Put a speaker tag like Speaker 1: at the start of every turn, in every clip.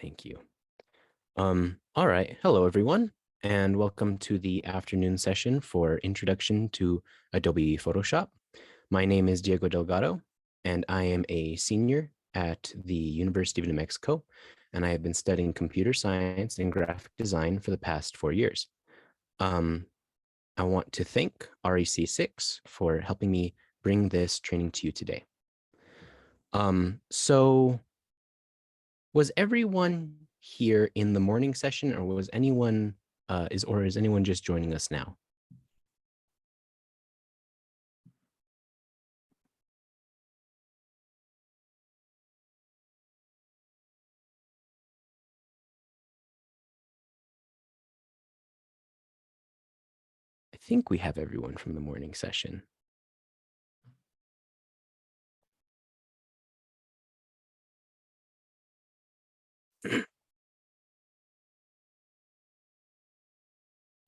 Speaker 1: Thank you. All right. Hello, everyone, and welcome to the afternoon session for Introduction to Adobe Photoshop. My name is Diego Delgado, and I am a senior at the University of New Mexico, and I have been studying computer science and graphic design for the past 4 years. I want to thank REC6 for helping me bring this training to you today. So was everyone here in the morning session, or was anyone is anyone just joining us now? I think we have everyone from the morning session.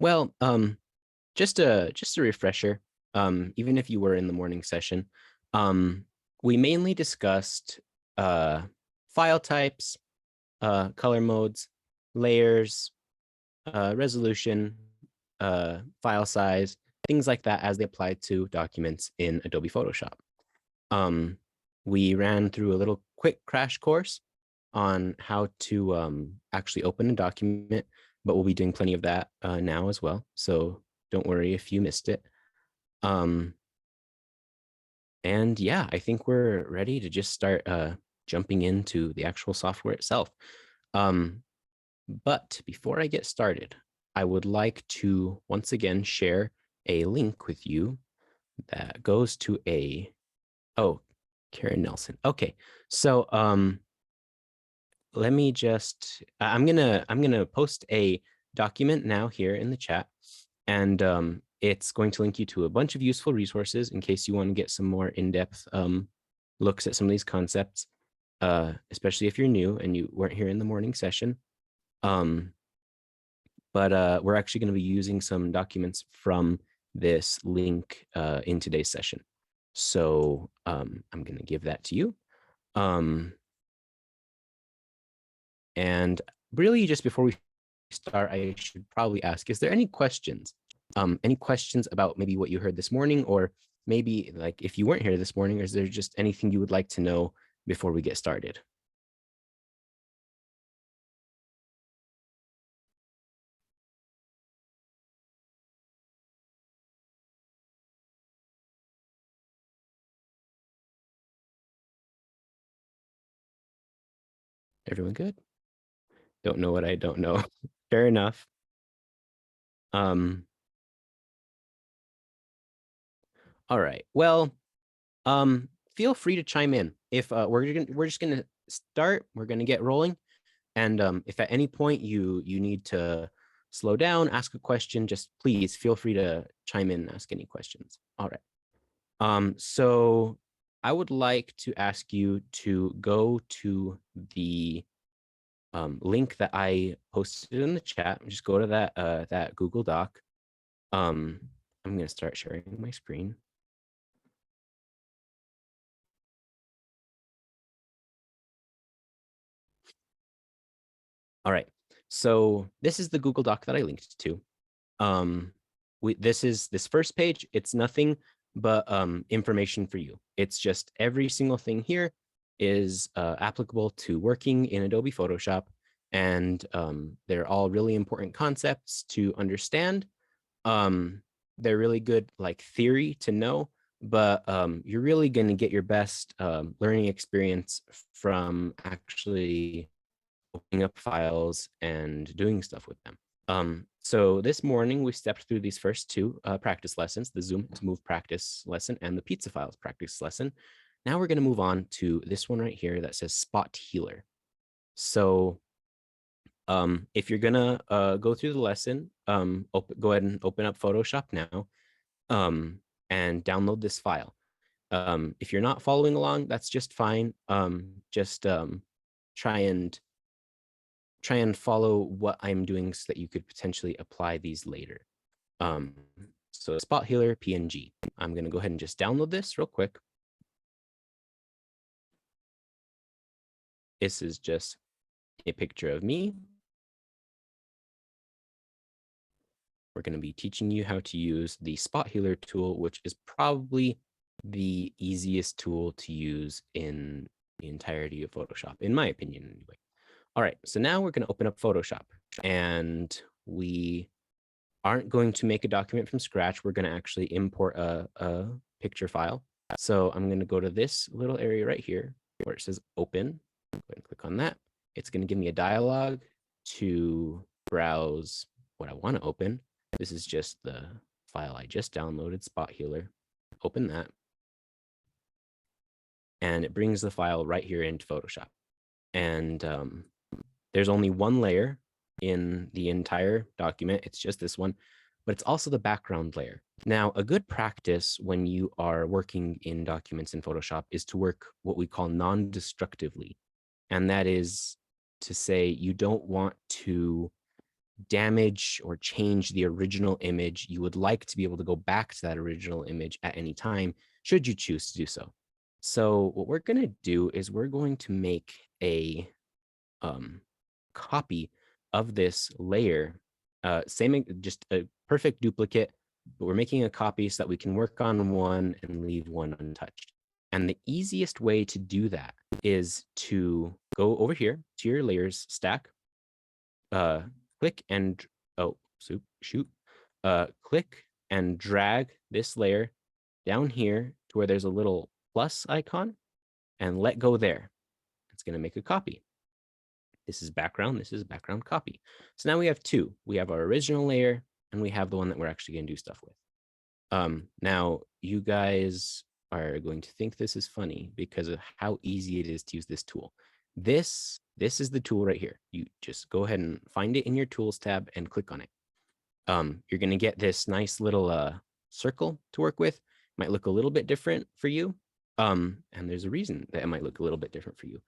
Speaker 1: Well, just a refresher. Even if you were in the morning session, we mainly discussed file types, color modes, layers, resolution, file size, things like that as they apply to documents in Adobe Photoshop. We ran through a little quick crash course on how to actually open a document, but we'll be doing plenty of that now as well. So don't worry if you missed it. And yeah, I think we're ready to just start jumping into the actual software itself. But before I get started, I would like to once again share a link with you that goes to Karen Nelson. Okay, so let me just I'm gonna post a document now here in the chat, and it's going to link you to a bunch of useful resources in case you want to get some more in-depth looks at some of these concepts, especially if you're new and you weren't here in the morning session. But we're actually going to be using some documents from this link in today's session. So I'm going to give that to you. And really, just before we start, I should probably ask, is there any questions? Any questions about maybe what you heard this morning, or maybe like if you weren't here this morning, or is there just anything you would like to know before we get started? Everyone good? Don't know what I don't know. Fair enough. All right. Well, feel free to chime in. If we're just gonna start, we're gonna get rolling, and if at any point you need to slow down, ask a question, just please feel free to chime in and ask any questions. All right. So I would like to ask you to go to the link that I posted in the chat. Just go to that Google Doc. I'm gonna start sharing my screen. All right. So this is the Google Doc that I linked to. This first page, it's nothing but information for you. It's just every single thing here is applicable to working in Adobe Photoshop, and they're all really important concepts to understand. They're really good like theory to know, but you're really going to get your best learning experience from actually opening up files and doing stuff with them. So this morning we stepped through these first two practice lessons, the Zoom to Move practice lesson and the Pizza Files practice lesson. Now we're going to move on to this one right here that says Spot Healer. So if you're going to go through the lesson, go ahead and open up Photoshop now and download this file. If you're not following along, that's just fine. Just try and follow what I'm doing so that you could potentially apply these later. So Spot Healer PNG. I'm going to go ahead and just download this real quick. This is just a picture of me. We're going to be teaching you how to use the spot healer tool, which is probably the easiest tool to use in the entirety of Photoshop, in my opinion, anyway. All right, so now we're going to open up Photoshop, and we aren't going to make a document from scratch. We're going to actually import a picture file. So I'm going to go to this little area right here where it says open. Go ahead and click on that. It's going to give me a dialog to browse what I want to open. This is just the file I just downloaded, Spot Healer. Open that. And it brings the file right here into Photoshop. And there's only one layer in the entire document. It's just this one, but it's also the background layer. Now, a good practice when you are working in documents in Photoshop is to work what we call non-destructively. And that is to say you don't want to damage or change the original image. You would like to be able to go back to that original image at any time, should you choose to do so. So what we're going to do is we're going to make a copy of this layer, just a perfect duplicate, but we're making a copy so that we can work on one and leave one untouched. And the easiest way to do that is to go over here to your layers stack, click and, click and drag this layer down here to where there's a little plus icon and let go there. It's going to make a copy. This is background copy. So now we have two. We have our original layer and we have the one that we're actually going to do stuff with. Now you guys are going to think this is funny because of how easy it is to use this tool. This is the tool right here. You just go ahead and find it in your tools tab and click on it. You're going to get this nice little circle to work with. It might look a little bit different for you. And there's a reason that it might look a little bit different for you.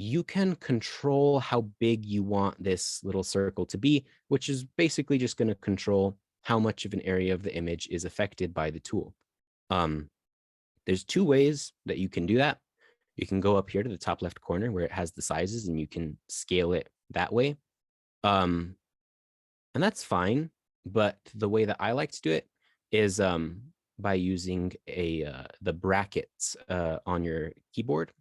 Speaker 1: You can control how big you want this little circle to be, which is basically just going to control how much of an area of the image is affected by the tool. There's two ways that you can do that. You can go up here to the top left corner where it has the sizes and you can scale it that way. And that's fine. But the way that I like to do it is by using the brackets on your keyboard.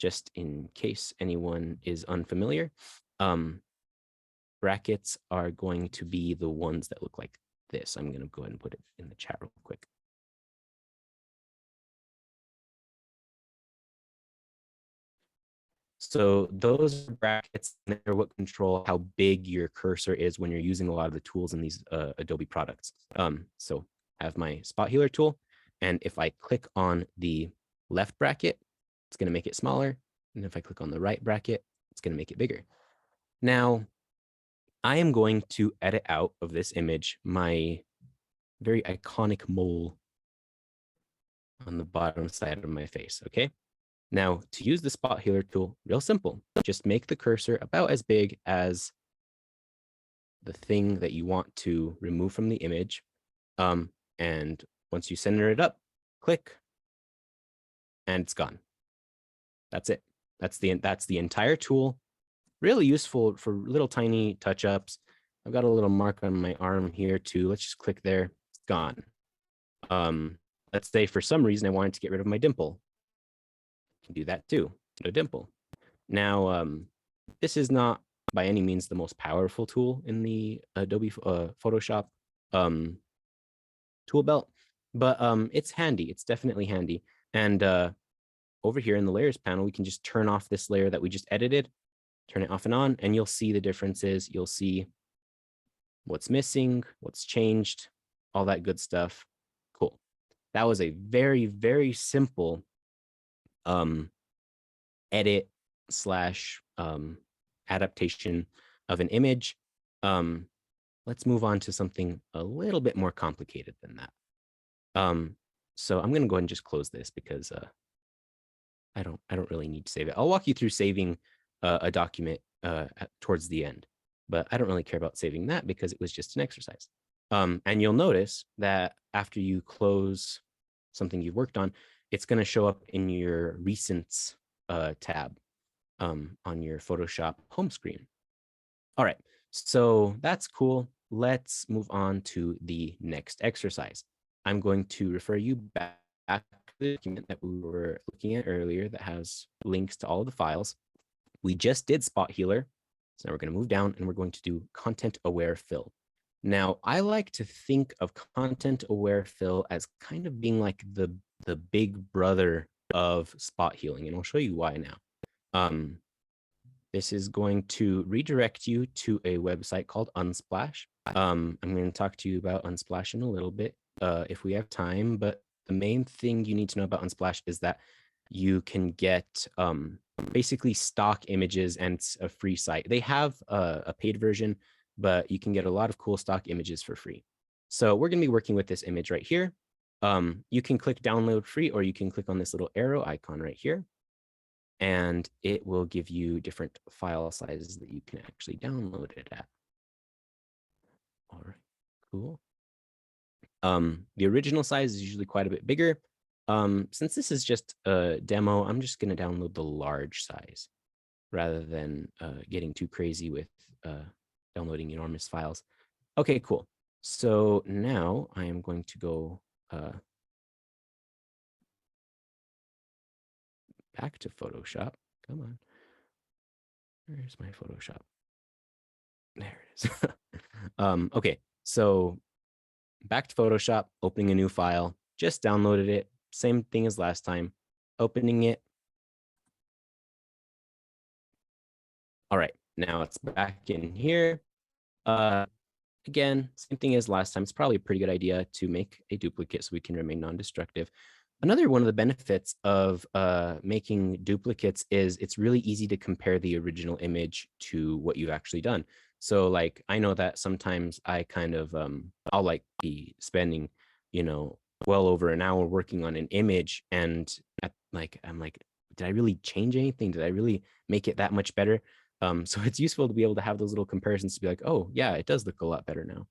Speaker 1: Just in case anyone is unfamiliar, brackets are going to be the ones that look like this. I'm going to go ahead and put it in the chat real quick. So those brackets are what control how big your cursor is when you're using a lot of the tools in these Adobe products. So I have my spot healer tool, and if I click on the left bracket, it's going to make it smaller. And if I click on the right bracket, it's going to make it bigger. Now, I am going to edit out of this image my very iconic mole on the bottom side of my face, okay? Now, to use the spot healer tool, real simple. Just make the cursor about as big as the thing that you want to remove from the image. And once you center it up, click, and it's gone. That's it. That's the entire tool. Really useful for little tiny touch-ups. I've got a little mark on my arm here too. Let's just click there. It's gone. Let's say for some reason I wanted to get rid of my dimple. I can do that too. No dimple. Now, this is not by any means the most powerful tool in the Adobe Photoshop tool belt, but it's handy. It's definitely handy. And over here in the layers panel, we can just turn off this layer that we just edited, turn it off and on, and you'll see the differences. You'll see what's missing, what's changed, all that good stuff. Cool. That was a very, very simple edit slash adaptation of an image. Let's move on to something a little bit more complicated than that. So I'm going to go ahead and just close this because I don't really need to save it. I'll walk you through saving a document towards the end, but I don't really care about saving that because it was just an exercise. And you'll notice that after you close something you've worked on, it's going to show up in your recents tab. on your Photoshop home screen. All right, so that's cool. Let's move on to the next exercise. I'm going to refer you back to the document that we were looking at earlier that has links to all of the files. We just did Spot Healer. So now we're going to move down and we're going to do Content Aware Fill. Now, I like to think of Content Aware Fill as kind of being like the big brother of spot healing, and I'll show you why now. This is going to redirect you to a website called Unsplash. I'm going to talk to you about Unsplash in a little bit if we have time, but the main thing you need to know about Unsplash is that you can get basically stock images, and it's a free site. They have a paid version, but you can get a lot of cool stock images for free. So we're going to be working with this image right here. You can click download free, or you can click on this little arrow icon right here, and it will give you different file sizes that you can actually download it at. All right, cool. The original size is usually quite a bit bigger. Since this is just a demo, I'm just going to download the large size rather than getting too crazy with downloading enormous files. Okay, cool. So now I am going to go back to Photoshop. Come on. Where's my Photoshop? There it is. Okay, so back to Photoshop, opening a new file, just downloaded it. Same thing as last time, opening it. All right, now it's back in here. Again, same thing as last time. It's probably a pretty good idea to make a duplicate so we can remain non-destructive. Another one of the benefits of making duplicates is it's really easy to compare the original image to what you've actually done. So like, I know that sometimes I kind of, I'll like be spending, well over an hour working on an image, and I'm like, did I really change anything? Did I really make it that much better? So it's useful to be able to have those little comparisons to be like, oh yeah, it does look a lot better now.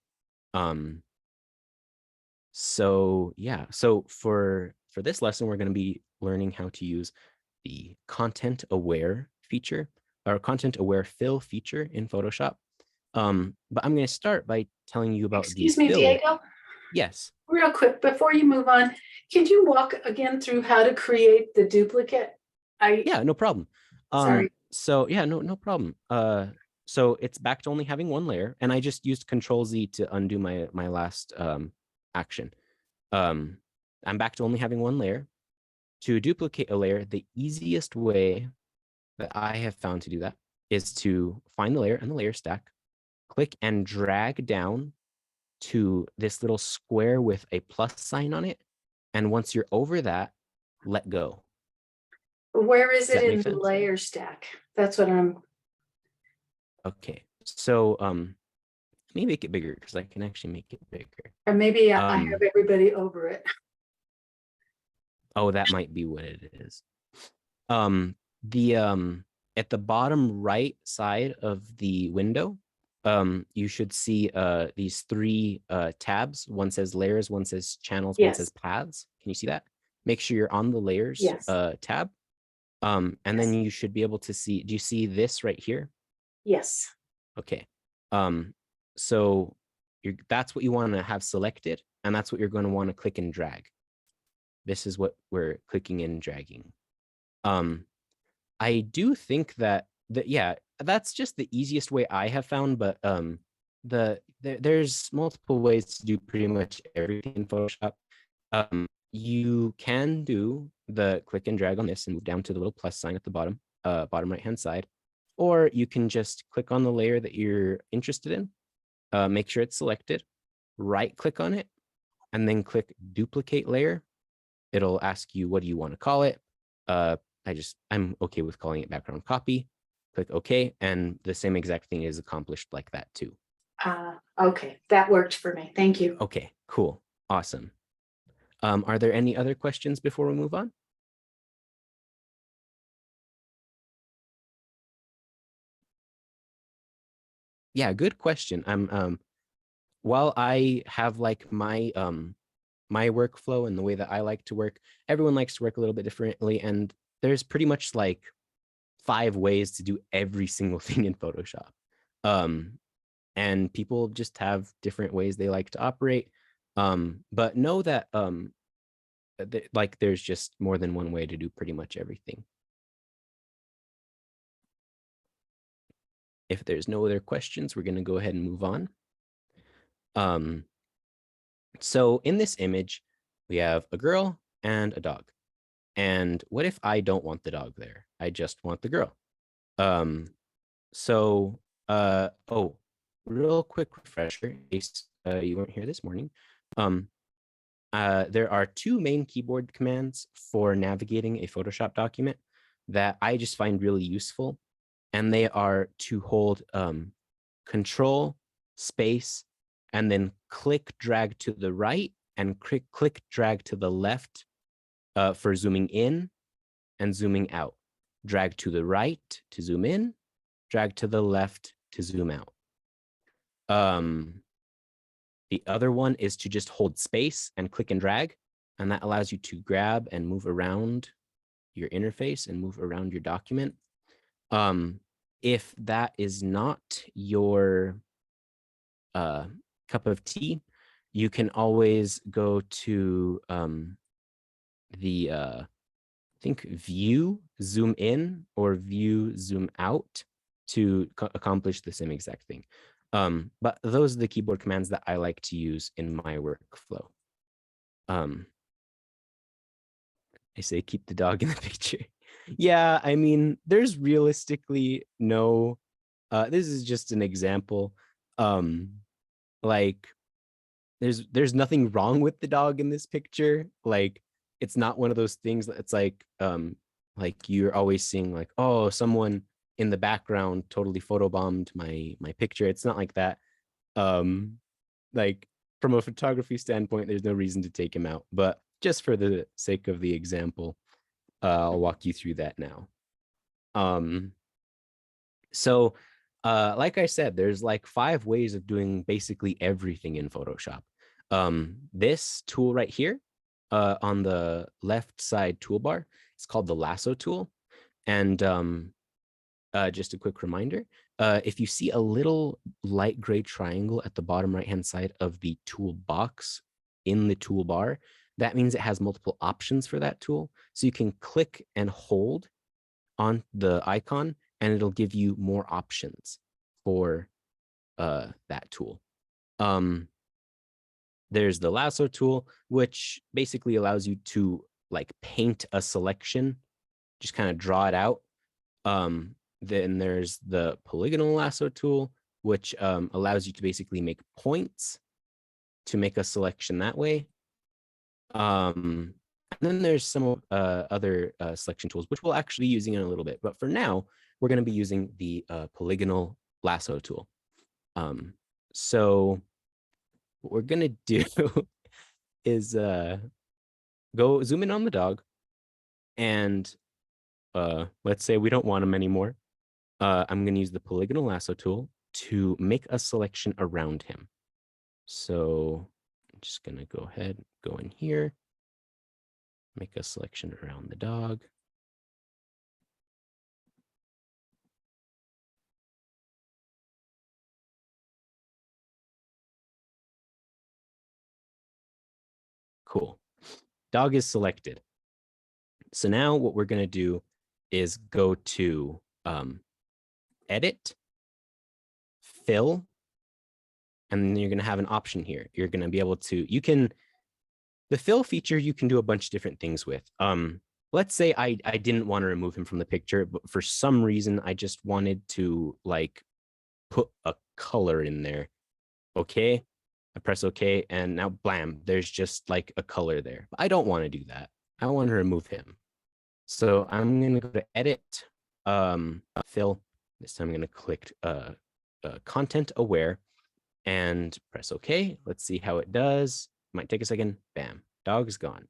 Speaker 1: So yeah, so for this lesson, we're going to be learning how to use the content aware feature, or content aware fill feature in Photoshop. But I'm going to start by telling you about
Speaker 2: Excuse
Speaker 1: the
Speaker 2: me,
Speaker 1: fill.
Speaker 2: Diego.
Speaker 1: Yes.
Speaker 2: Real quick, before you move on, can you walk again through how to create the duplicate?
Speaker 1: Yeah, no problem.
Speaker 2: Sorry.
Speaker 1: So yeah, no problem. So it's back to only having one layer, and I just used Control Z to undo my last action. I'm back to only having one layer. To duplicate a layer, the easiest way that I have found to do that is to find the layer in the layer stack, click and drag down to this little square with a plus sign on it. And once you're over that, let go.
Speaker 2: Where is
Speaker 1: Does
Speaker 2: it
Speaker 1: that
Speaker 2: in
Speaker 1: make
Speaker 2: the
Speaker 1: sense?
Speaker 2: layer stack? That's what I'm.
Speaker 1: Okay. So let me make it bigger because I can actually make it bigger.
Speaker 2: Or maybe I have everybody over it.
Speaker 1: Oh, that might be what it is. The at the bottom right side of the window, you should see these three tabs. One says layers, one says channels, one says
Speaker 2: Yes.
Speaker 1: paths. Can you see that? Make sure you're on the layers
Speaker 2: Yes.
Speaker 1: tab. And then you should be able to see, do you see this right here?
Speaker 2: Yes.
Speaker 1: Okay. So that's what you want to have selected, and that's what you're going to want to click and drag. This is what we're clicking and dragging. I do think that yeah, that's just the easiest way I have found, but there's multiple ways to do pretty much everything in Photoshop. You can do the click and drag on this and move down to the little plus sign at the bottom right hand side, or you can just click on the layer that you're interested in, make sure it's selected, right click on it, and then click duplicate layer. It'll ask you, what do you want to call it? I'm okay with calling it background copy. Click OK, and the same exact thing is accomplished like that too.
Speaker 2: Okay, that worked for me. Thank you.
Speaker 1: Okay, cool, awesome. Are there any other questions before we move on? Yeah, good question. While I have like my my workflow and the way that I like to work, everyone likes to work a little bit differently, and there's pretty much like 5 ways to do every single thing in Photoshop. And people just have different ways they like to operate. But know that like there's just more than one way to do pretty much everything. If there's no other questions, we're going to go ahead and move on. So in this image, we have a girl and a dog. And what if I don't want the dog there? I just want the girl. Oh, real quick refresher, in case you weren't here this morning. There are 2 main keyboard commands for navigating a Photoshop document that I just find really useful. And they are to hold Control, space, and then click drag to the right and click drag to the left for zooming in and zooming out. Drag to the right to zoom in, drag to the left to zoom out. The other one is to just hold space and click and drag, and that allows you to grab and move around your interface and move around your document. If that is not your cup of tea, you can always go to the I think view zoom in or view zoom out to accomplish the same exact thing. But those are the keyboard commands that I like to use in my workflow. I say keep the dog in the picture. Yeah, I mean, there's realistically no, this is just an example. Like there's nothing wrong with the dog in this picture. Like it's not one of those things that it's like you're always seeing like, oh, someone in the background totally photobombed my picture. It's not like that. Like from a photography standpoint, there's no reason to take him out, but just for the sake of the example, I'll walk you through that now. So like I said, there's like 5 ways of doing basically everything in Photoshop. This tool right here on the left side toolbar, it's called the lasso tool. And just a quick reminder, if you see a little light gray triangle at the bottom right-hand side of the toolbox in the toolbar, that means it has multiple options for that tool. So you can click and hold on the icon and it'll give you more options for that tool. There's the lasso tool, which basically allows you to like paint a selection, just kind of draw it out. Then there's the polygonal lasso tool, which allows you to basically make points to make a selection that way. And then there's some other selection tools, which we'll actually be using in a little bit. But for now, we're going to be using the polygonal lasso tool. So what we're going to do is go zoom in on the dog. And let's say we don't want him anymore. I'm going to use the polygonal lasso tool to make a selection around him. So I'm just going to go ahead, go in here, make a selection around the dog. Cool. Dog is selected. So now what we're going to do is go to edit, fill, and then you're going to have an option here. You're going to be able to, the fill feature, you can do a bunch of different things with. Let's say I didn't want to remove him from the picture, but for some reason, I just wanted to like put a color in there. Okay, I press okay, and now blam, there's just like a color there. But I don't want to do that. I want to remove him. So I'm going to go to edit, fill. This time I'm going to click content aware and press OK. Let's see how it does. Might take a second. Bam, dog's gone.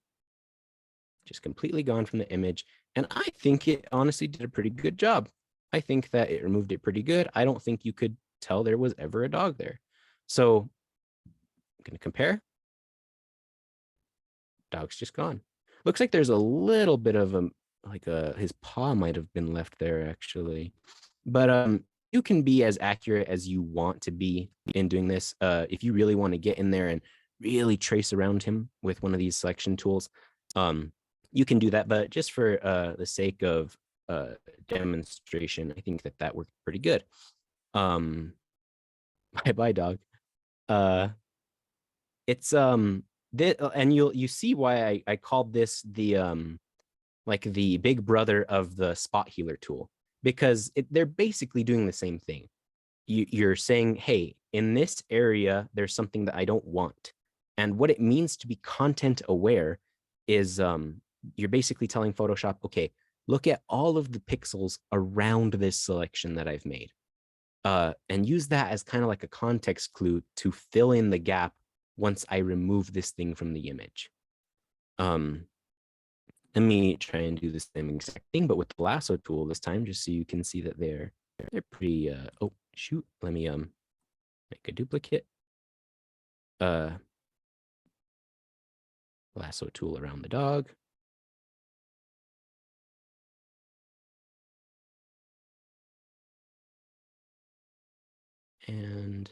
Speaker 1: Just completely gone from the image. And I think it honestly did a pretty good job. I think that it removed it pretty good. I don't think you could tell there was ever a dog there. So I'm going to compare. Dog's just gone. Looks like there's a little bit of a, like his paw might have been left there actually. But you can be as accurate as you want to be in doing this. If you really want to get in there and really trace around him with one of these selection tools, you can do that. But just for the sake of demonstration, I think that worked pretty good. Bye bye dog. It's and you see why I called this the like the big brother of the spot healer tool, because they're basically doing the same thing. You're saying, hey, in this area, there's something that I don't want. And what it means to be content aware is you're basically telling Photoshop, okay, look at all of the pixels around this selection that I've made. And use that as kind of like a context clue to fill in the gap once I remove this thing from the image. Let me try and do the same exact thing, but with the lasso tool this time, just so you can see that they're pretty, oh, shoot, let me make a duplicate. Lasso tool around the dog. And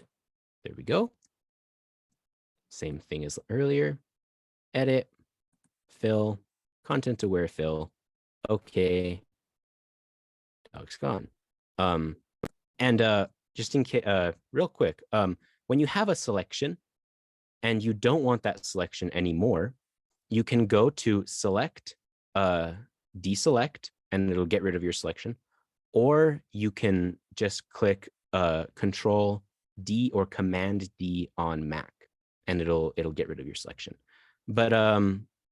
Speaker 1: there we go. Same thing as earlier. Edit, fill, content aware fill. Okay. Dog's gone. And just in case, real quick, when you have a selection and you don't want that selection anymore, you can go to select, deselect, and it'll get rid of your selection. Or you can just click Control D or Command D on Mac, and it'll get rid of your selection. But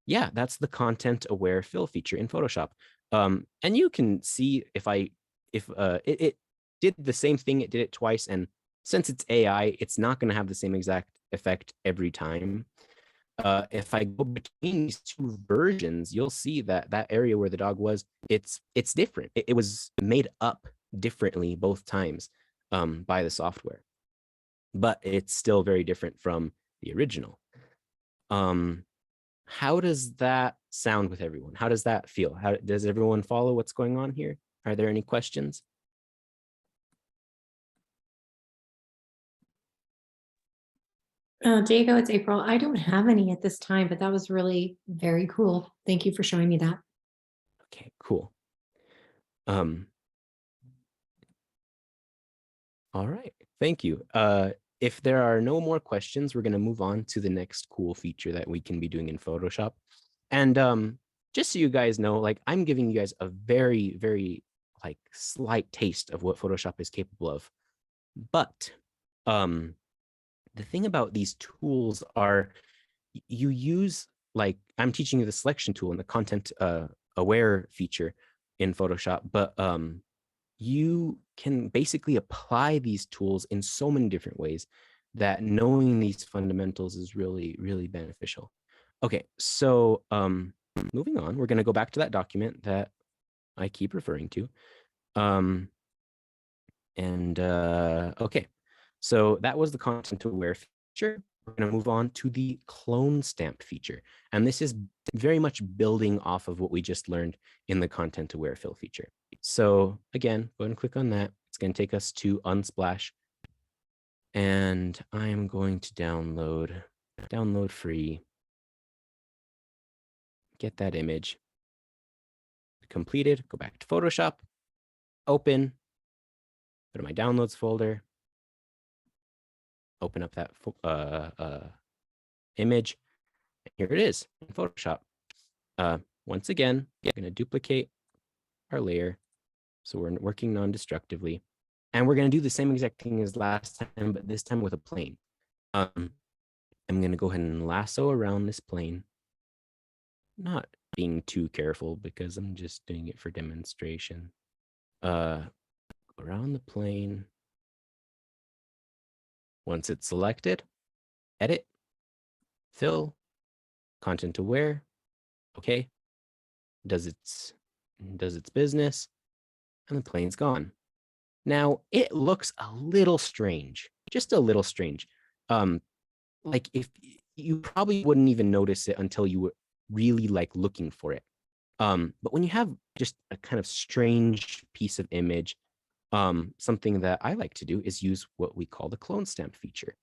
Speaker 1: yeah, that's the content aware fill feature in Photoshop. And you can see if it did the same thing, it did it twice, and since it's AI, it's not going to have the same exact effect every time. If I go between these two versions, you'll see that that area where the dog was, it's different. It was made up differently both times by the software, but it's still very different from the original. How does that sound with everyone? How does that feel? How does everyone follow what's going on here? Are there any questions?
Speaker 3: Diego, it's April. I don't have any at this time, but that was really very cool. Thank you for showing me that.
Speaker 1: Okay, cool. All right, thank you. If there are no more questions, we're going to move on to the next cool feature that we can be doing in Photoshop. And just so you guys know, like I'm giving you guys a very, very like slight taste of what Photoshop is capable of. But the thing about these tools are you use, like I'm teaching you the selection tool and the content aware feature in Photoshop, but you can basically apply these tools in so many different ways that knowing these fundamentals is really, really beneficial. Okay, so moving on, we're going to go back to that document that I keep referring to. Okay, so that was the content aware feature. We're going to move on to the clone stamp feature. And this is very much building off of what we just learned in the content aware fill feature. So again, go ahead and click on that. It's going to take us to Unsplash. And I'm going to download free, get that image completed, go back to Photoshop, open, go to my downloads folder, open up that image. Here it is in Photoshop. Once again, we're going to duplicate our layer. So we're working non-destructively. And we're going to do the same exact thing as last time, but this time with a plane. I'm going to go ahead and lasso around this plane. Not being too careful because I'm just doing it for demonstration. Around the plane. Once it's selected, edit, fill, content aware. Okay. Does its business, and the plane's gone. Now it looks a little strange, just a little strange. Like if you probably wouldn't even notice it until you were really like looking for it. But when you have just a kind of strange piece of image, something that I like to do is use what we call the clone stamp feature,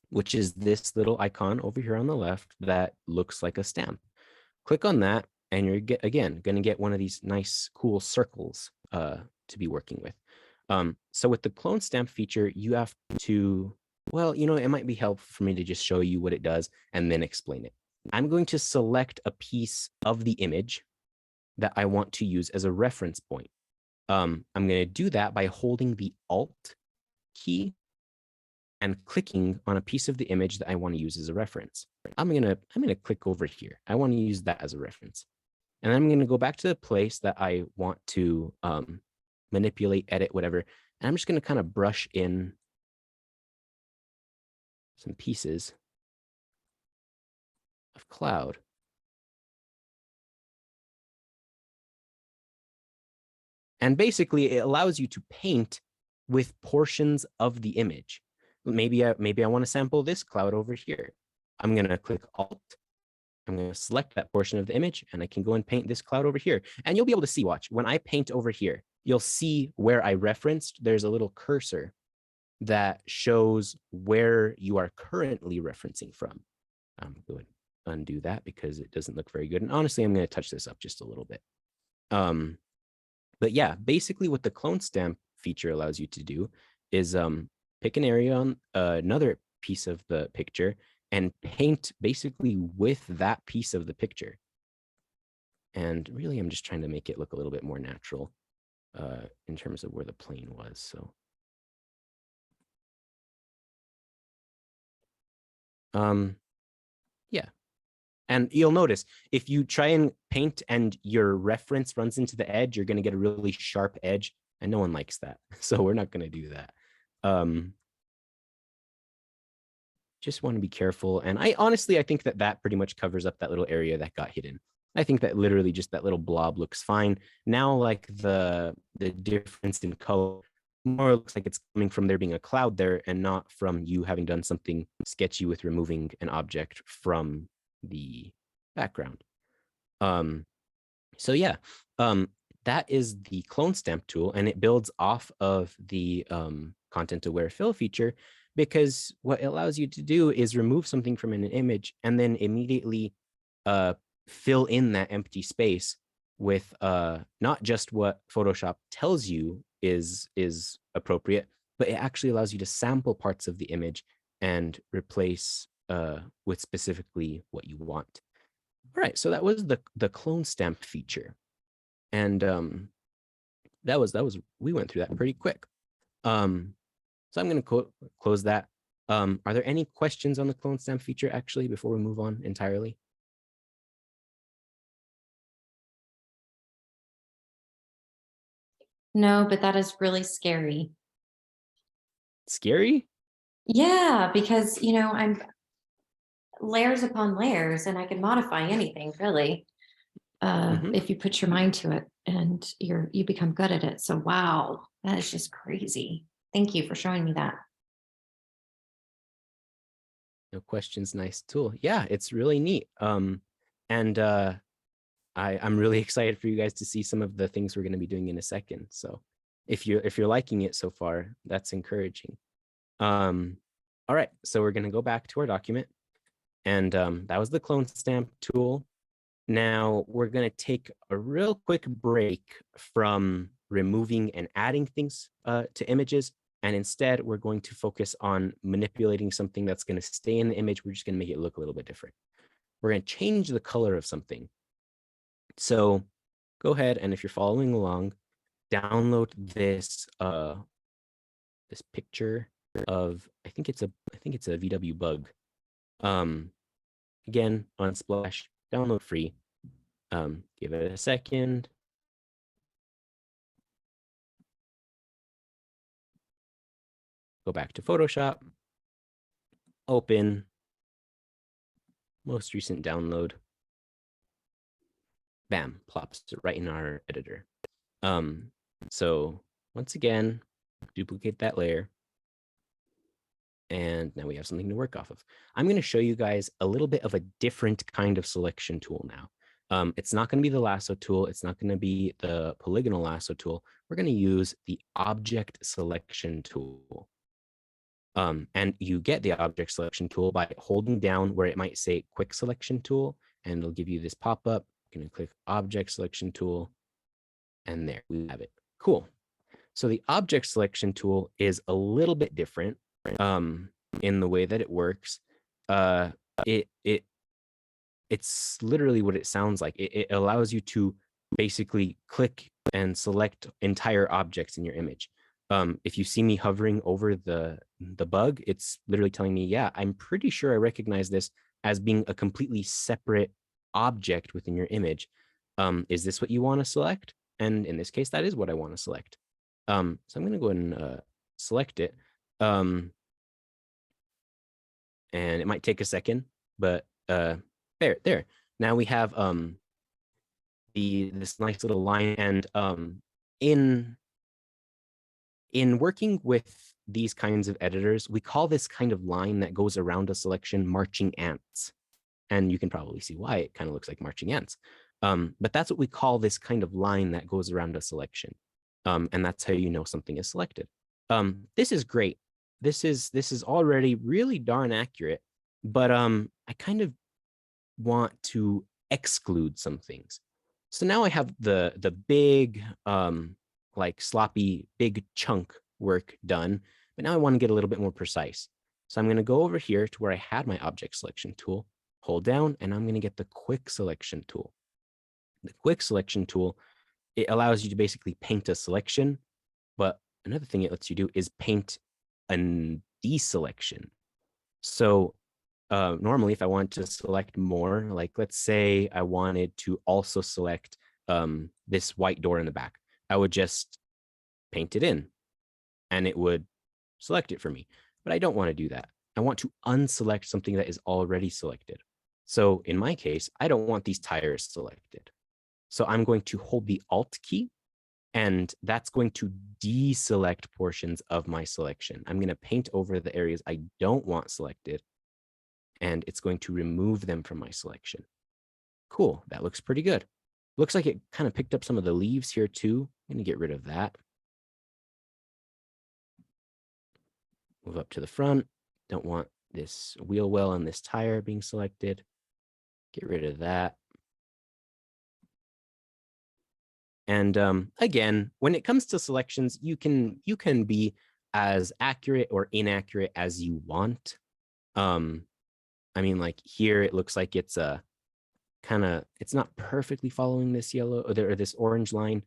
Speaker 1: which is this little icon over here on the left that looks like a stamp. Click on that, and you're again going to get one of these nice, cool circles to be working with. So with the clone stamp feature, you have to, well, it might be helpful for me to just show you what it does and then explain it. I'm going to select a piece of the image that I want to use as a reference point. I'm going to do that by holding the Alt key and clicking on a piece of the image that I want to use as a reference. I'm gonna click over here. I want to use that as a reference. And then I'm going to go back to the place that I want to manipulate, edit, whatever. And I'm just going to kind of brush in some pieces of cloud. And basically, it allows you to paint with portions of the image. Maybe I want to sample this cloud over here. I'm going to click Alt. I'm going to select that portion of the image, and I can go and paint this cloud over here. And you'll be able to see, watch, when I paint over here, you'll see where I referenced, there's a little cursor that shows where you are currently referencing from. I'm going to undo that because it doesn't look very good. And honestly, I'm going to touch this up just a little bit. But yeah, basically what the clone stamp feature allows you to do is pick an area on another piece of the picture and paint basically with that piece of the picture. And really, I'm just trying to make it look a little bit more natural in terms of where the plane was. So yeah. And you'll notice if you try and paint and your reference runs into the edge, you're going to get a really sharp edge, and no one likes that. So we're not going to do that. Just want to be careful. And I think that pretty much covers up that little area that got hidden. I think that literally just that little blob looks fine. Now, like the difference in color more looks like it's coming from there being a cloud there and not from you having done something sketchy with removing an object from the background. So yeah, that is the clone stamp tool, and it builds off of the content aware fill feature, because what it allows you to do is remove something from an image and then immediately fill in that empty space with not just what Photoshop tells you is appropriate, but it actually allows you to sample parts of the image and replace with specifically what you want. All right, so that was the clone stamp feature, and that was we went through that pretty quick. So I'm going to close that. Are there any questions on the clone stamp feature actually before we move on entirely?
Speaker 3: No, but that is really scary.
Speaker 1: Scary?
Speaker 3: Yeah, because I'm layers upon layers, and I can modify anything really if you put your mind to it, and you become good at it. So wow, that is just crazy. Thank you for showing me that.
Speaker 1: No questions. Nice tool. Yeah, it's really neat. And I'm really excited for you guys to see some of the things we're going to be doing in a second. So if you're liking it so far, that's encouraging. All right, so we're going to go back to our document, and that was the clone stamp tool. Now we're going to take a real quick break from removing and adding things to images, and instead we're going to focus on manipulating something that's going to stay in the image. We're just going to make it look a little bit different. We're going to change the color of something. So go ahead, and if you're following along, download this this picture of, I think it's a VW bug. Again, on Splash, download free. Give it a second. Go back to Photoshop, open most recent download. Bam, plops it right in our editor. So once again, duplicate that layer. And now we have something to work off of. I'm going to show you guys a little bit of a different kind of selection tool now. It's not going to be the lasso tool. It's not going to be the polygonal lasso tool. We're going to use the object selection tool. And you get the object selection tool by holding down where it might say quick selection tool, and it'll give you this pop-up. You're going to click object selection tool, and there we have it. Cool. So the object selection tool is a little bit different in the way that it works. It's literally what it sounds like. It allows you to basically click and select entire objects in your image. If you see me hovering over the bug, it's literally telling me, yeah, I'm pretty sure I recognize this as being a completely separate object within your image. Is this what you want to select? And in this case, that is what I want to select. So I'm going to go ahead and select it. And it might take a second, but there. Now we have this nice little line, and in working with these kinds of editors, we call this kind of line that goes around a selection marching ants. And you can probably see why it kind of looks like marching ants. But that's what we call this kind of line that goes around a selection. And that's how you know something is selected. This is great. This is already really darn accurate, but I kind of want to exclude some things. So now I have the big like sloppy big chunk work done, but now I want to get a little bit more precise. So I'm going to go over here to where I had my object selection tool, hold down, and I'm going to get the quick selection tool. The quick selection tool, it allows you to basically paint a selection, but another thing it lets you do is paint a deselection. So normally if I want to select more, like let's say I wanted to also select this white door in the back, I would just paint it in and it would select it for me. But I don't want to do that. I want to unselect something that is already selected. So in my case, I don't want these tires selected. So I'm going to hold the Alt key, and that's going to deselect portions of my selection. I'm going to paint over the areas I don't want selected, and it's going to remove them from my selection. Cool, that looks pretty good. Looks like it kind of picked up some of the leaves here too. I'm going to get rid of that. Move up to the front. Don't want this wheel well and this tire being selected. Get rid of that. And again, when it comes to selections, you can be as accurate or inaccurate as you want. I mean, like here, it looks like it's it's not perfectly following this yellow or this orange line.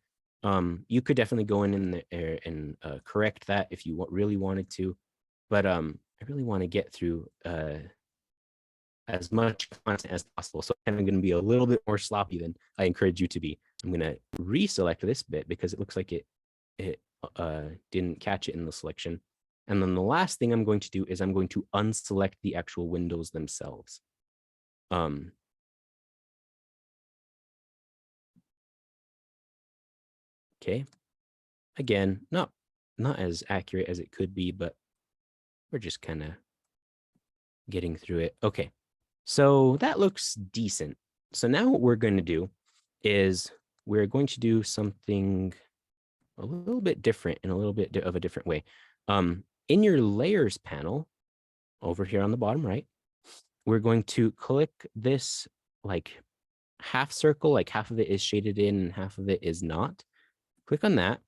Speaker 1: You could definitely go in there and correct that if you really wanted to. But I really want to get through as much content as possible. So I'm going to be a little bit more sloppy than I encourage you to be. I'm going to reselect this bit because it looks like it didn't catch it in the selection. And then the last thing I'm going to do is I'm going to unselect the actual windows themselves. Okay. Again, not as accurate as it could be, but we're just kind of getting through it. Okay. So that looks decent. So now what we're going to do is we're going to do something a little bit different in a little bit of a different way. In your layers panel over here on the bottom right, we're going to click this like half circle, like half of it is shaded in and half of it is not. Click on that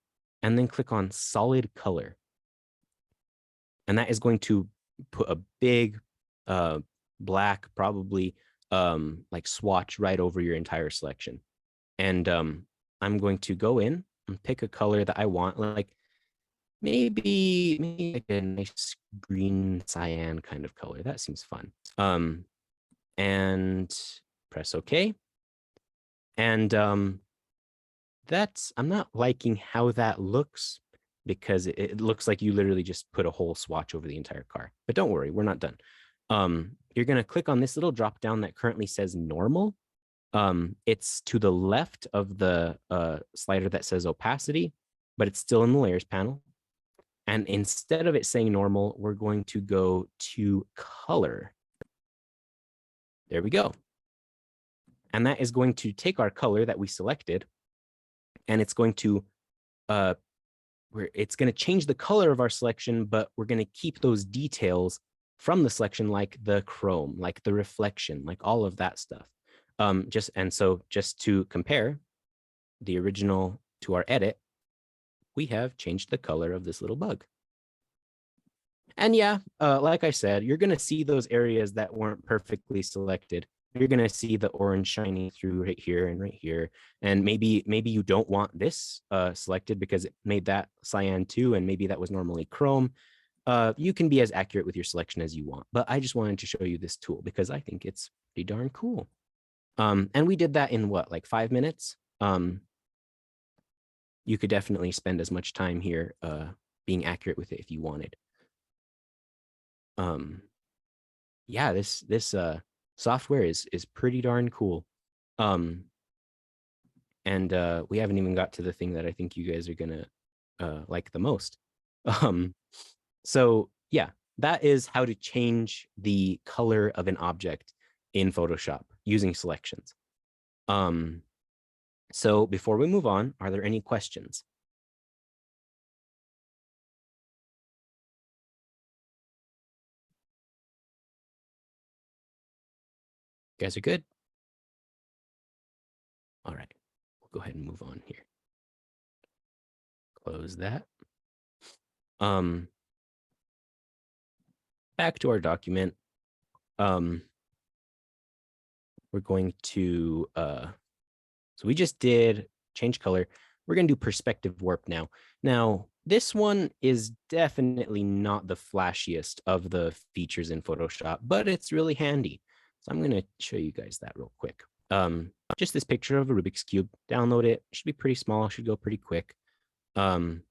Speaker 1: and then click on solid color. And that is going to put a big black, probably like swatch right over your entire selection. And I'm going to go in and pick a color that I want, like maybe like a nice green cyan kind of color. That seems fun. And press OK. And I'm not liking how that looks because it looks like you literally just put a whole swatch over the entire car. But don't worry, we're not done. You're going to click on this little drop down that currently says normal. It's to the left of the slider that says opacity, but it's still in the layers panel. And instead of it saying normal, we're going to go to color. There we go. And that is going to take our color that we selected, and it's going to it's going to change the color of our selection, but we're going to keep those details from the selection, like the chrome, like the reflection, like all of that stuff. Just to compare the original to our edit, we have changed the color of this little bug. And yeah, like I said, you're going to see those areas that weren't perfectly selected. You're going to see the orange shining through right here and right here. And maybe you don't want this selected because it made that cyan too, and maybe that was normally chrome. You can be as accurate with your selection as you want, but I just wanted to show you this tool because I think it's pretty darn cool. And we did that in what, like 5 minutes? You could definitely spend as much time here being accurate with it if you wanted. Yeah, this software is pretty darn cool. And we haven't even got to the thing that I think you guys are gonna like the most. So yeah, that is how to change the color of an object in Photoshop using selections. So before we move on, are there any questions? You guys are good? All right, we'll go ahead and move on here. Close that. Back to our document. We're going to, so we just did change color. We're going to do perspective warp now. Now, this one is definitely not the flashiest of the features in Photoshop, but it's really handy. So I'm going to show you guys that real quick. Just this picture of a Rubik's Cube. Download it. Should be pretty small. Should go pretty quick. Open.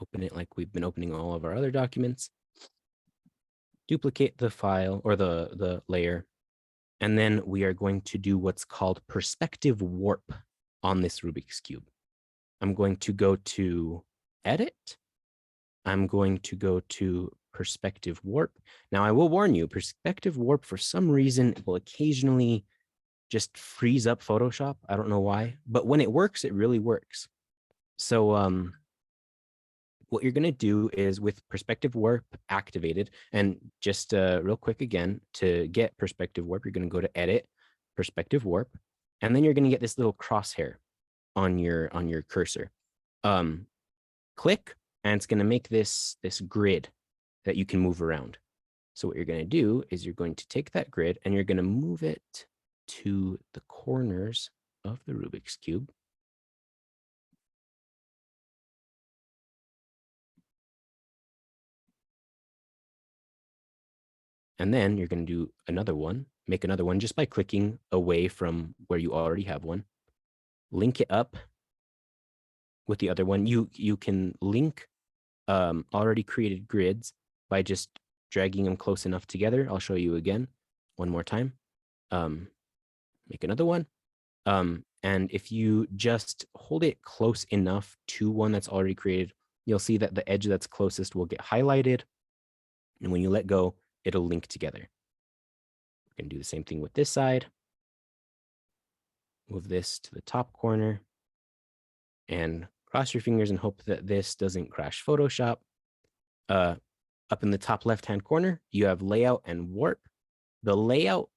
Speaker 1: Open it like we've been opening all of our other documents. Duplicate the file or the layer. And then we are going to do what's called perspective warp on this Rubik's Cube. I'm going to go to edit. I'm going to go to perspective warp. Now I will warn you, perspective warp, for some reason, will occasionally just freeze up Photoshop. I don't know why, but when it works, it really works. So what you're going to do is, with perspective warp activated, and just real quick again, to get perspective warp, you're going to go to edit, perspective warp, and then you're going to get this little crosshair on your cursor. Click, and it's going to make this grid that you can move around. So what you're going to do is you're going to take that grid and you're going to move it to the corners of the Rubik's Cube. And then you're going to do another one, make another one just by clicking away from where you already have one. Link it up with the other one. You can link already created grids by just dragging them close enough together. I'll show you again one more time. Make another one. And if you just hold it close enough to one that's already created, you'll see that the edge that's closest will get highlighted. And when you let go, it'll link together. We're going to do the same thing with this side. Move this to the top corner and cross your fingers and hope that this doesn't crash Photoshop. Up in the top left-hand corner, you have layout and warp. The layout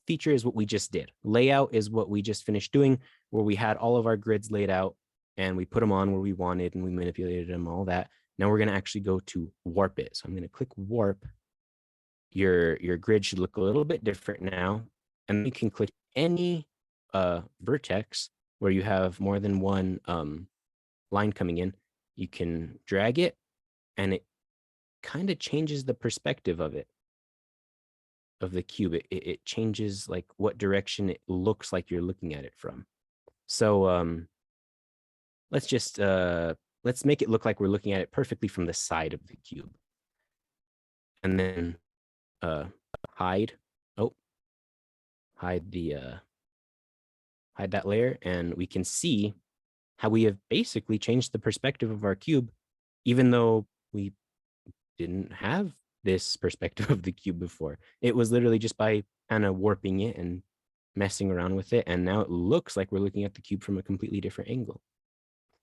Speaker 1: feature is what we just did. Layout is what we just finished doing, where we had all of our grids laid out and we put them on where we wanted and we manipulated them, all that. Now we're going to actually go to warp it. So I'm going to click warp. Your grid should look a little bit different now. And you can click any vertex where you have more than one line coming in. You can drag it and it kind of changes the perspective of it, of the cube. It changes like what direction it looks like you're looking at it from. So let's just let's make it look like we're looking at it perfectly from the side of the cube. And then hide that layer, and we can see how we have basically changed the perspective of our cube, even though we didn't have this perspective of the cube before. It was literally just by kind of warping it and messing around with it. And now it looks like we're looking at the cube from a completely different angle.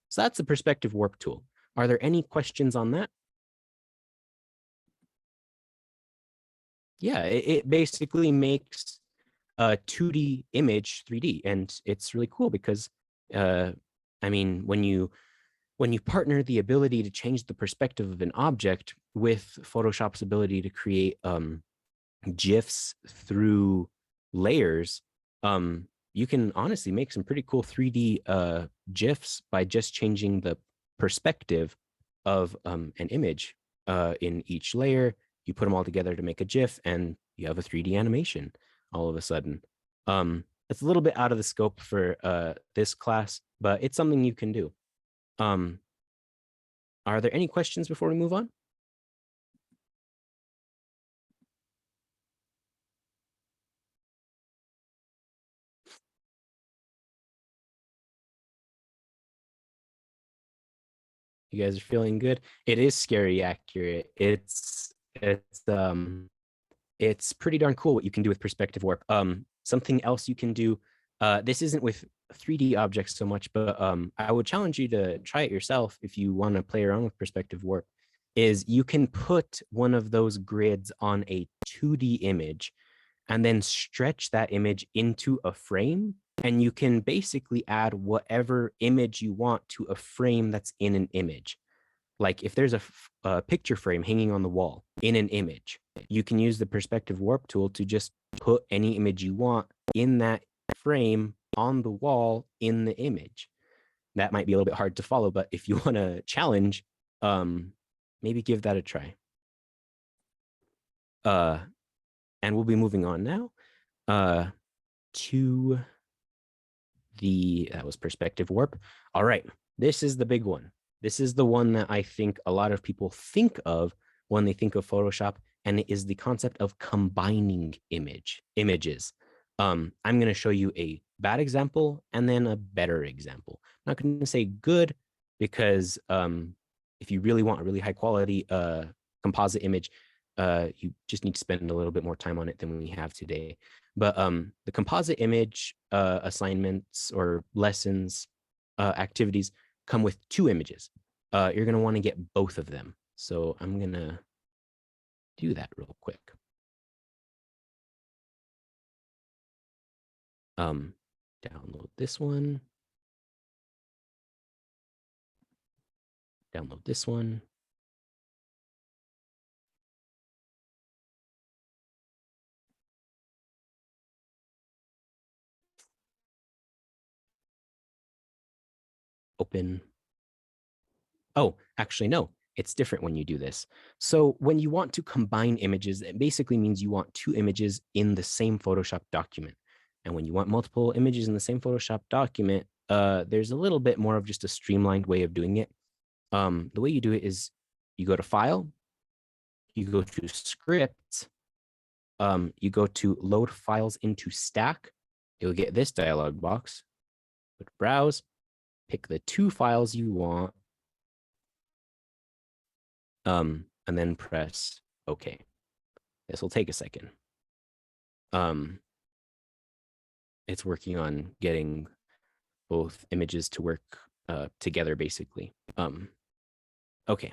Speaker 1: So that's the perspective warp tool. Are there any questions on that? Yeah, it basically makes a 2D image 3D, and it's really cool because, I mean, when you partner the ability to change the perspective of an object with Photoshop's ability to create GIFs through layers, you can honestly make some pretty cool 3D GIFs by just changing the perspective of an image in each layer. You put them all together to make a GIF, and you have a 3D animation all of a sudden. It's a little bit out of the scope for this class, but it's something you can do. Are there any questions before we move on? You guys are feeling good? It is scary accurate. It's pretty darn cool what you can do with perspective warp. Something else you can do, this isn't with 3D objects so much, but I would challenge you to try it yourself if you want to play around with perspective warp, is you can put one of those grids on a 2D image and then stretch that image into a frame, and you can basically add whatever image you want to a frame that's in an image. Like if there's a picture frame hanging on the wall in an image, you can use the perspective warp tool to just put any image you want in that frame on the wall in the image. That might be a little bit hard to follow, but if you want to challenge, maybe give that a try. And we'll be moving on now to that was perspective warp. All right, this is the big one. This is the one that I think a lot of people think of when they think of Photoshop, and it is the concept of combining images. I'm going to show you a bad example and then a better example. I'm not going to say good because if you really want a really high quality composite image, you just need to spend a little bit more time on it than we have today. But the composite image assignments or lessons, activities come with 2 images. You're going to want to get both of them. So I'm going to do that real quick. Download this one. Download this one. Open. Oh, actually, no, it's different when you do this. So when you want to combine images, it basically means you want 2 images in the same Photoshop document. And when you want multiple images in the same Photoshop document, there's a little bit more of just a streamlined way of doing it. The way you do it is you go to File, you go to Script, you go to Load Files into Stack. You'll get this dialog box. Click Browse, pick the 2 files you want, and then press OK. This will take a second. It's working on getting both images to work together, basically. Okay,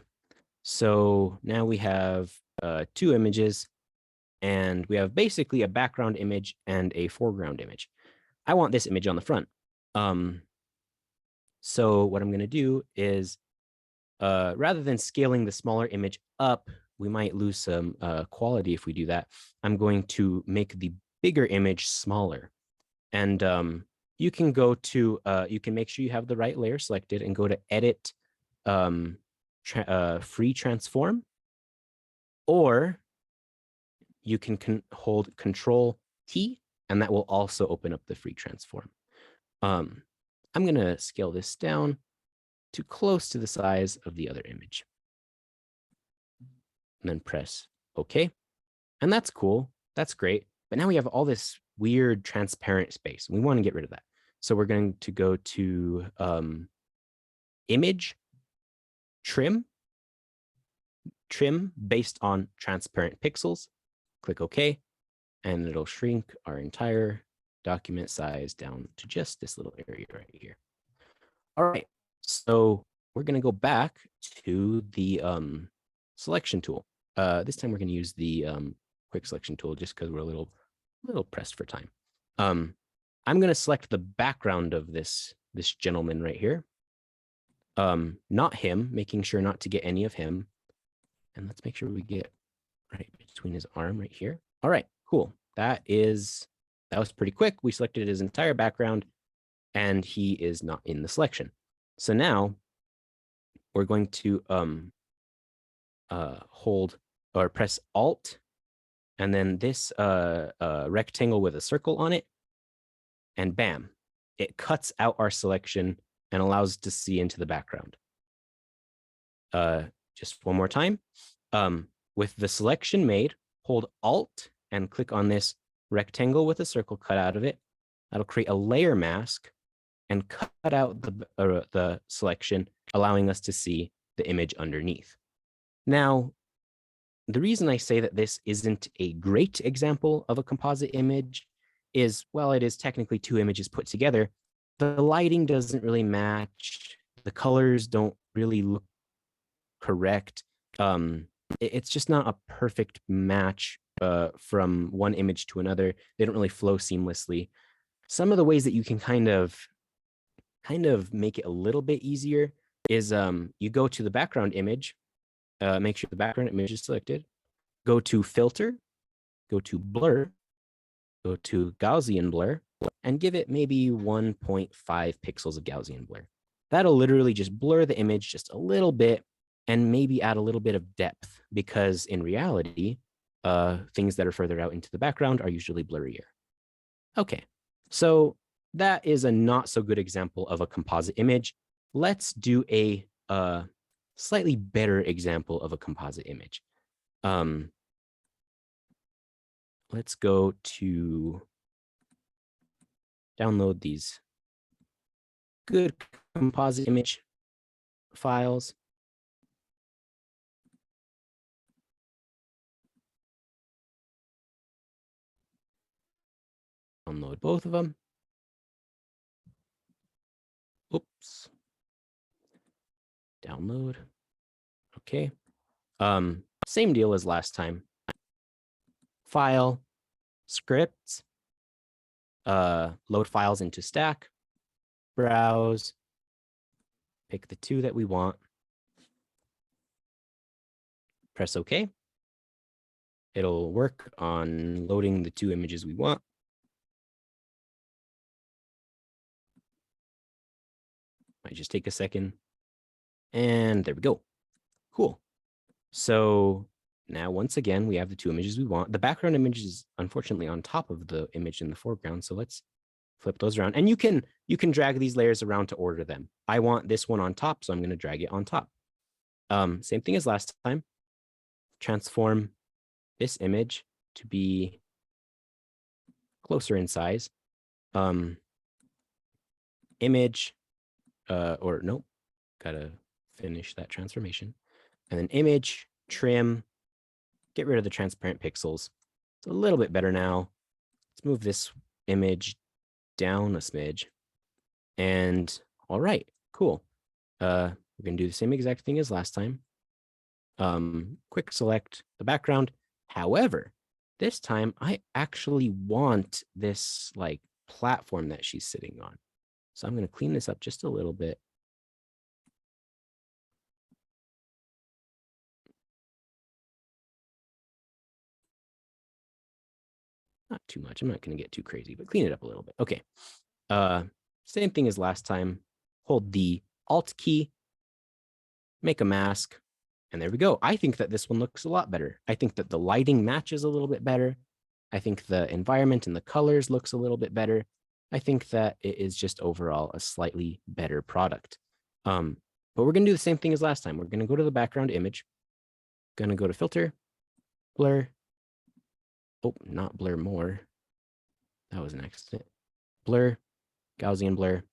Speaker 1: so now we have 2 images, and we have basically a background image and a foreground image. I want this image on the front. So what I'm going to do is, rather than scaling the smaller image up, we might lose some quality if we do that. I'm going to make the bigger image smaller. And you can go to, you can make sure you have the right layer selected and go to Edit, Free Transform, or you can hold Control T, and that will also open up the free transform. I'm going to scale this down to close to the size of the other image. And then press OK. And that's cool. That's great. But now we have all this weird transparent space. We want to get rid of that. So we're going to go to image, trim based on transparent pixels. Click OK, and it'll shrink our entire document size down to just this little area right here. All right, so we're going to go back to the selection tool. This time we're going to use the quick selection tool just because we're a little pressed for time. I'm going to select the background of this gentleman right here. Not him, making sure not to get any of him. And let's make sure we get right between his arm right here. All right, cool. That was pretty quick. We selected his entire background and he is not in the selection. So now we're going to hold or press Alt and then this rectangle with a circle on it, and bam, it cuts out our selection and allows us to see into the background. Just one more time. With the selection made, hold Alt and click on this rectangle with a circle cut out of it. That'll create a layer mask and cut out the selection, allowing us to see the image underneath. Now, the reason I say that this isn't a great example of a composite image is, well, it is technically two images put together. The lighting doesn't really match. The colors don't really look correct. It's just not a perfect match from one image to another. They don't really flow seamlessly. Some of the ways that you can kind of make it a little bit easier is you go to the background image, make sure the background image is selected, go to filter, go to blur, go to Gaussian blur, and give it maybe 1.5 pixels of Gaussian blur. That'll literally just blur the image just a little bit and maybe add a little bit of depth, because in reality, things that are further out into the background are usually blurrier. Okay, so that is a not so good example of a composite image. Let's do a slightly better example of a composite image. Let's go to download these good composite image files. Download both of them. Oops. Download. Okay. Same deal as last time. File, scripts, load files into stack, browse, pick the two that we want, press OK. It'll work on loading the two images we want. Might just take a second. And there we go. Cool. So now, once again, we have the two images we want. The background image is unfortunately on top of the image in the foreground. So let's flip those around. And you can drag these layers around to order them. I want this one on top, so I'm going to drag it on top. Same thing as last time. Transform this image to be closer in size. Image, or nope, gotta finish that transformation. And then image, trim, get rid of the transparent pixels. It's a little bit better now. Let's move this image down a smidge. And all right, cool. We're gonna do the same exact thing as last time. Quick select the background. However, this time I actually want this like platform that she's sitting on. So I'm going to clean this up just a little bit. Not too much. I'm not going to get too crazy, but clean it up a little bit. Okay. Same thing as last time. Hold the Alt key, make a mask, and there we go. I think that this one looks a lot better. I think that the lighting matches a little bit better. I think the environment and the colors looks a little bit better. I think that it is just overall a slightly better product. But we're going to do the same thing as last time. We're going to go to the background image, going to go to filter, blur. Oh, not blur more. That was an accident. Blur, Gaussian blur.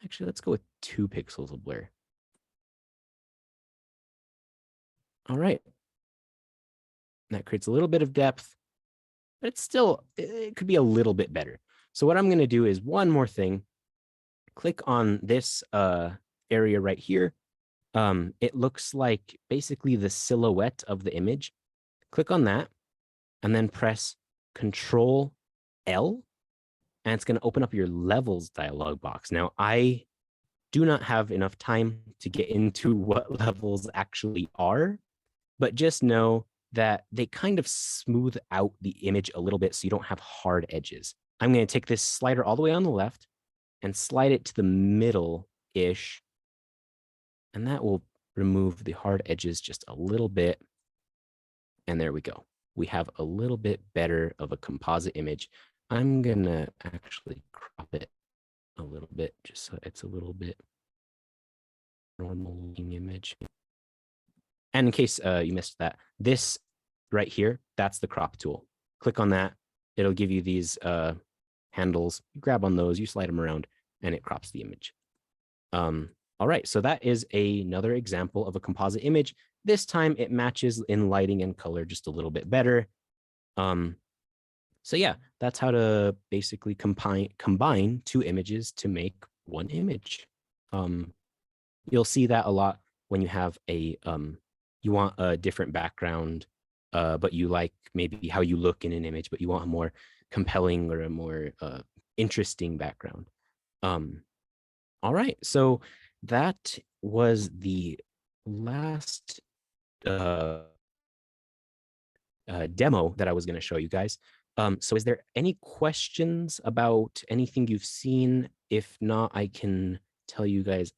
Speaker 1: Actually, let's go with 2 pixels of blur. All right. That creates a little bit of depth, but it's still, it could be a little bit better. So what I'm going to do is one more thing. Click on this area right here. It looks like basically the silhouette of the image. Click on that and then press Control L, and it's going to open up your levels dialog box. Now, I do not have enough time to get into what levels actually are, but just know that they kind of smooth out the image a little bit so you don't have hard edges. I'm going to take this slider all the way on the left and slide it to the middle-ish, and that will remove the hard edges just a little bit. And there we go. We have a little bit better of a composite image. I'm going to actually crop it a little bit just so it's a little bit normal looking image. And in case you missed that, this right here, that's the crop tool. Click on that. It'll give you these handles. You grab on those, you slide them around, and it crops the image. All right, so that is another example of a composite image. This time it matches in lighting and color just a little bit better. So yeah, that's how to basically combine 2 images to make 1 image. You'll see that a lot when you have a you want a different background, but you like maybe how you look in an image, but you want a more compelling or a more interesting background. All right, so that was the last demo that I was going to show you guys. So is there any questions about anything you've seen? If not, I can tell you guys,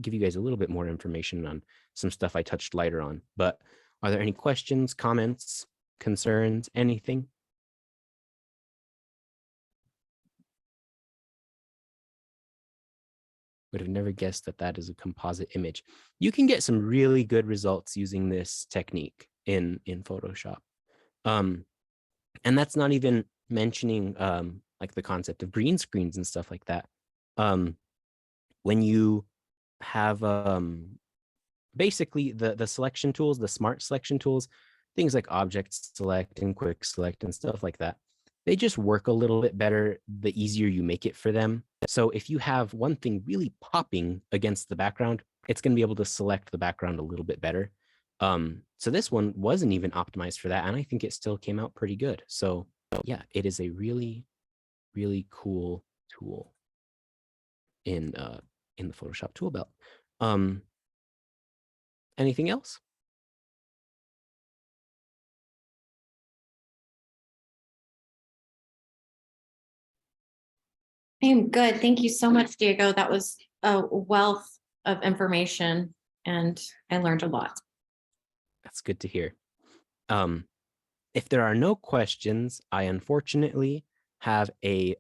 Speaker 1: give you guys a little bit more information on some stuff I touched lighter on. But are there any questions, comments, concerns, anything? Would have never guessed that that is a composite image. You can get some really good results using this technique in Photoshop. And that's not even mentioning like the concept of green screens and stuff like that. When you have basically the selection tools, the smart selection tools, things like object select and quick select and stuff like that, they just work a little bit better the easier you make it for them. So if you have one thing really popping against the background, it's going to be able to select the background a little bit better. So this one wasn't even optimized for that, and I think it still came out pretty good. So yeah, it is a really, really cool tool in the Photoshop tool belt. Anything else?
Speaker 3: I'm good. Thank you so much, Diego. That was a wealth of information and I learned a lot.
Speaker 1: That's good to hear. If there are no questions, I unfortunately have a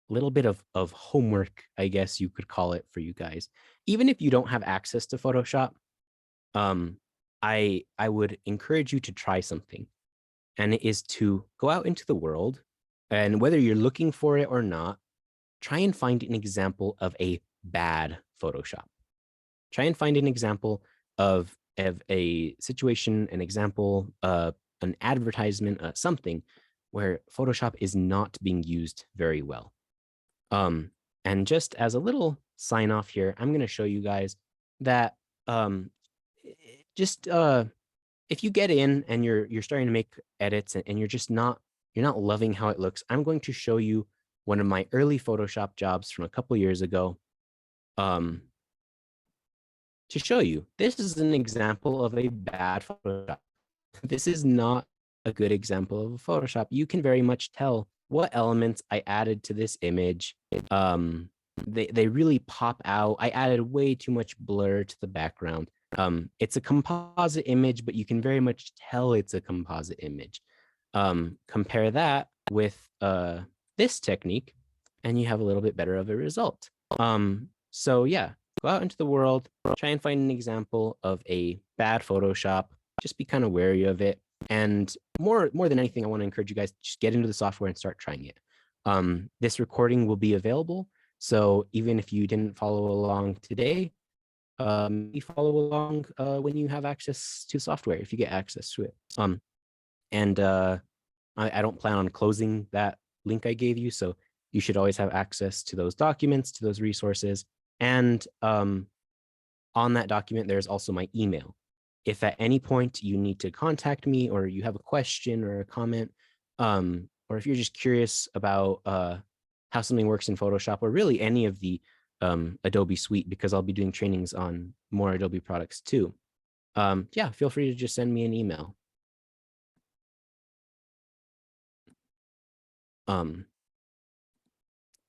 Speaker 1: little bit of homework, I guess you could call it, for you guys. Even if you don't have access to Photoshop, I would encourage you to try something, and it is to go out into the world, and whether you're looking for it or not, try and find an example of a bad Photoshop. Try and find an example of a situation, an example, an advertisement, something where Photoshop is not being used very well. And just as a little sign off here, I'm going to show you guys that if you get in and you're starting to make edits and you're not loving how it looks, I'm going to show you one of my early Photoshop jobs from a couple years ago. To show you, this is an example of a bad Photoshop. This is not a good example of a Photoshop. You can very much tell what elements I added to this image. They really pop out. I added way too much blur to the background. It's a composite image, but you can very much tell it's a composite image. Compare that with this technique, and you have a little bit better of a result. So yeah, go out into the world, try and find an example of a bad Photoshop. Just be kind of wary of it. And more than anything, I want to encourage you guys to just get into the software and start trying it. This recording will be available So even if you didn't follow along today, you follow along when you have access to software, if you get access to it. And I don't plan on closing that link I gave you, so you should always have access to those documents, to those resources. And on that document, there's also my email. If at any point you need to contact me, or you have a question or a comment, or if you're just curious about how something works in Photoshop, or really any of the Adobe suite, because I'll be doing trainings on more Adobe products too. Yeah, feel free to just send me an email.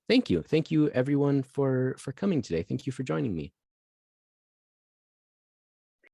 Speaker 1: Thank you everyone for coming today. Thank you for joining me.